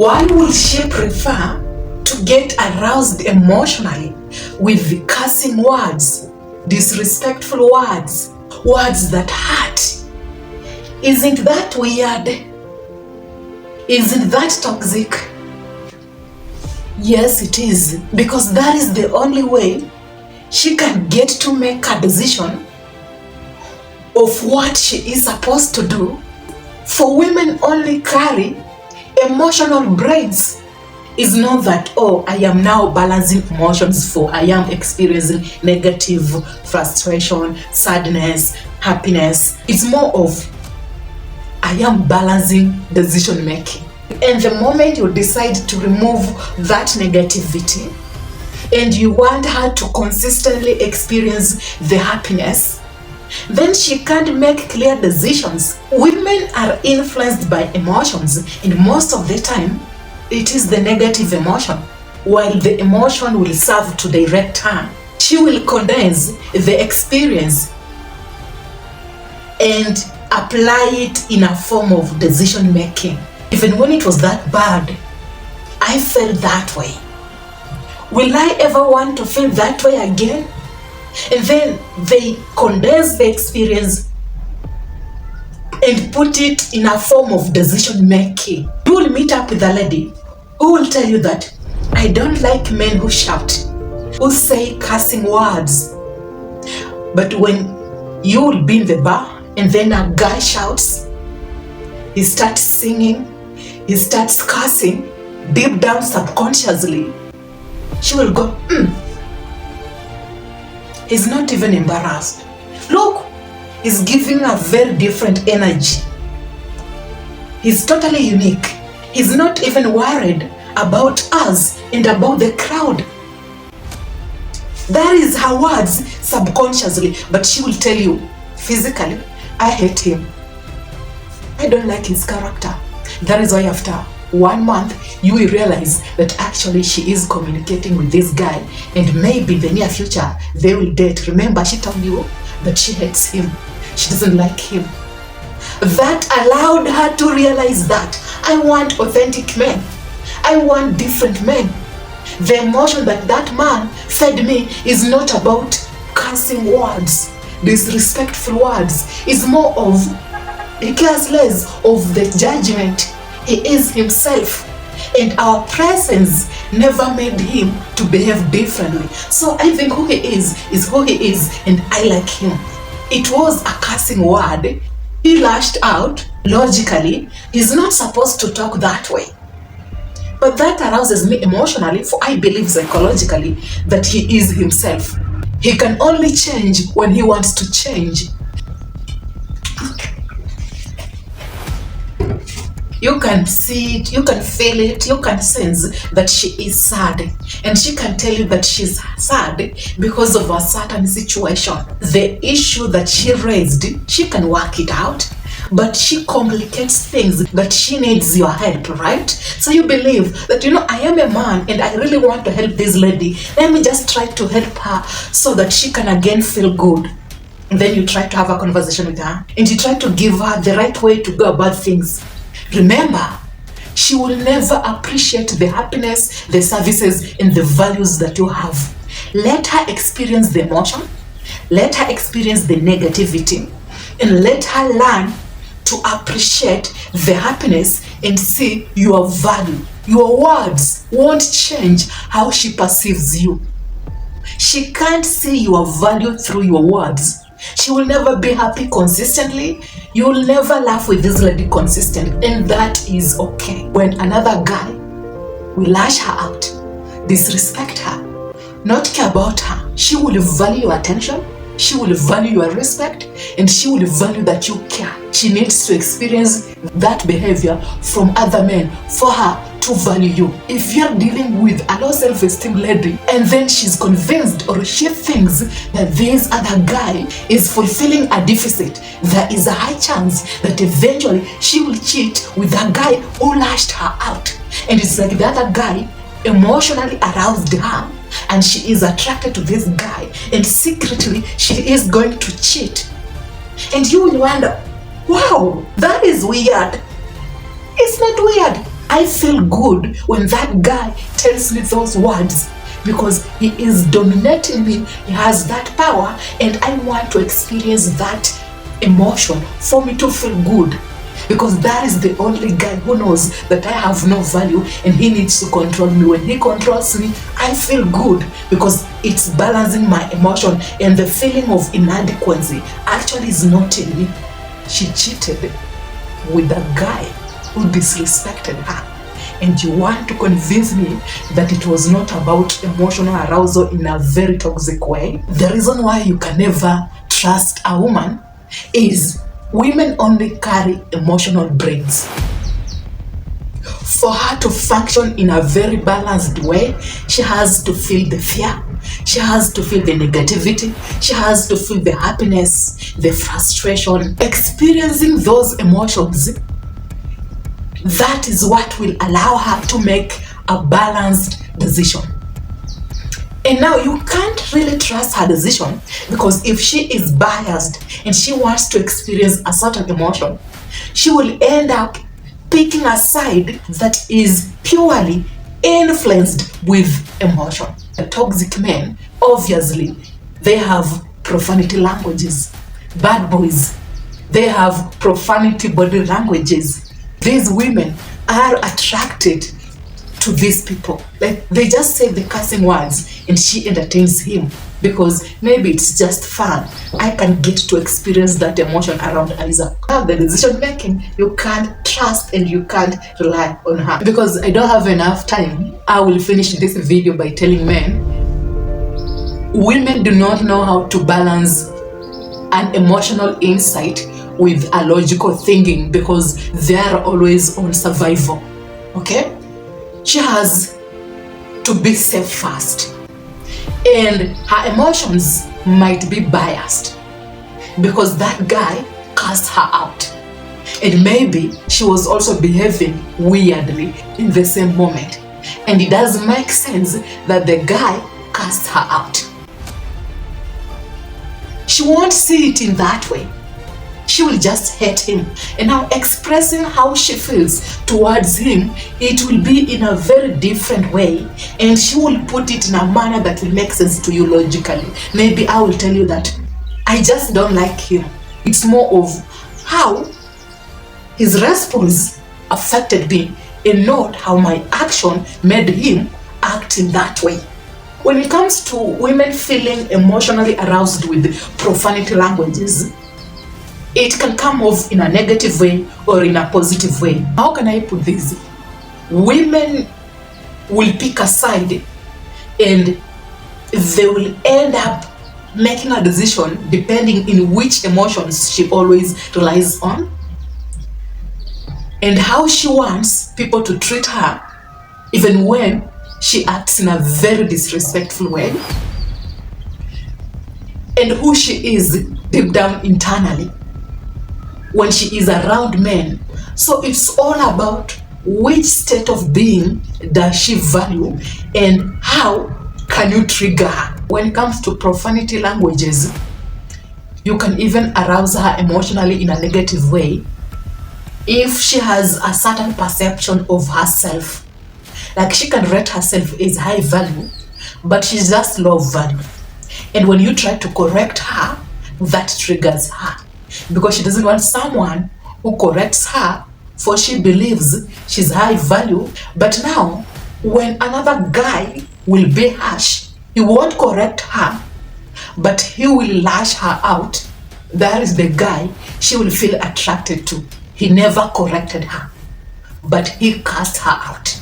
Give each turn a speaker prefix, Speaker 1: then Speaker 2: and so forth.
Speaker 1: Why will she prefer to get aroused emotionally with cursing words, disrespectful words, words that hurt? Isn't that weird? Isn't that toxic? Yes, it is, because that is the only way she can get to make a decision of what she is supposed to do. For women only carry emotional brains. It's not that, oh, I am now balancing emotions, for I am experiencing negative, frustration, sadness, happiness. It's more of, I am balancing decision making. And the moment you decide to remove that negativity and you want her to consistently experience the happiness, then she can't make clear decisions. Women are influenced by emotions, and most of the time it is the negative emotion, while the emotion will serve to direct her. She will condense the experience and apply it in a form of decision making. Even when it was that bad, I felt that way. Will I ever want to feel that way again? And then they condense the experience and put it in a form of decision making. You will meet up with a lady who will tell you that, I don't like men who shout, who say cursing words. But when you will be in the bar and then a guy shouts, he starts singing, he starts cursing, deep down subconsciously, she will go, He's not even embarrassed. Look, he's giving a very different energy. He's totally unique. He's not even worried about us and about the crowd. That is her words subconsciously, but she will tell you physically, I hate him. I don't like his character. That is why after 1 month, you will realize that actually she is communicating with this guy, and maybe in the near future they will date. Remember, she told you that she hates him. She doesn't like him. That allowed her to realize that I want authentic men. I want different men. The emotion that that man fed me is not about cursing words, disrespectful words. It's more of, he cares less of the judgment. He is himself, and our presence never made him to behave differently. So I think who he is who he is, and I like him. It was a cursing word. He lashed out. Logically, he's not supposed to talk that way. But that arouses me emotionally, for I believe psychologically that he is himself. He can only change when he wants to change. You can see it, you can feel it, you can sense that she is sad. And she can tell you that she's sad because of a certain situation. The issue that she raised, she can work it out, but she complicates things that she needs your help, right? So you believe that, I am a man and I really want to help this lady. Let me just try to help her so that she can again feel good. And then you try to have a conversation with her and you try to give her the right way to go about things. Remember, she will never appreciate the happiness, the services, and the values that you have. Let her experience the emotion, let her experience the negativity, and let her learn to appreciate the happiness and see your value. Your words won't change how she perceives you. She can't see your value through your words. She will never be happy consistently. You will never laugh with this lady consistently, and that is okay. When another guy will lash her out, disrespect her, not care about her, she will value your attention, she will value your respect, and she will value that you care. She needs to experience that behavior from other men for her to value you. If you're dealing with a low self-esteem lady and then she's convinced or she thinks that this other guy is fulfilling a deficit, there is a high chance that eventually she will cheat with a guy who lashed her out. And it's like the other guy emotionally aroused her and she is attracted to this guy, and secretly she is going to cheat. And you will wonder, wow, that is weird. It's not weird. I feel good when that guy tells me those words because he is dominating me. He has that power, and I want to experience that emotion for me to feel good, because that is the only guy who knows that I have no value and he needs to control me. When he controls me, I feel good because it's balancing my emotion, and the feeling of inadequacy actually is not in me. She cheated with a guy who disrespected her, and you want to convince me that it was not about emotional arousal in a very toxic way? The reason why you can never trust a woman is women only carry emotional brains. For her to function in a very balanced way, she has to feel the fear, she has to feel the negativity, she has to feel the happiness, the frustration. Experiencing those emotions, that is what will allow her to make a balanced decision. And now you can't really trust her decision, because if she is biased and she wants to experience a certain emotion, she will end up picking a side that is purely influenced with emotion. The toxic men, obviously, they have profanity languages. Bad boys, they have profanity body languages. These women are attracted to these people. Like, they just say the cursing words and she entertains him because maybe it's just fun. I can get to experience that emotion around Isaac. Now the decision making, you can't trust and you can't rely on her. Because I don't have enough time, I will finish this video by telling men, women do not know how to balance an emotional insight with a logical thinking because they are always on survival. Okay? She has to be safe first, and her emotions might be biased because that guy cast her out, and maybe she was also behaving weirdly in the same moment, and it doesn't make sense that the guy cast her out. She won't see it in that way. She will just hate him. And now expressing how she feels towards him, it will be in a very different way, and she will put it in a manner that will make sense to you logically. Maybe I will tell you that I just don't like him. It's more of how his response affected me and not how my action made him act in that way. When it comes to women feeling emotionally aroused with profanity languages, it can come off in a negative way or in a positive way. How can I put this? Women will pick a side and they will end up making a decision depending in which emotions she always relies on and how she wants people to treat her, even when she acts in a very disrespectful way, and who she is deep down internally when she is around men. So it's all about which state of being does she value and how can you trigger her. When it comes to profanity languages, you can even arouse her emotionally in a negative way if she has a certain perception of herself. Like, she can rate herself as high value, but she's just low value. And when you try to correct her, that triggers her, because she doesn't want someone who corrects her, for she believes she's high value. But now, when another guy will be harsh, he won't correct her, but he will lash her out. That is the guy she will feel attracted to. He never corrected her, but he cast her out.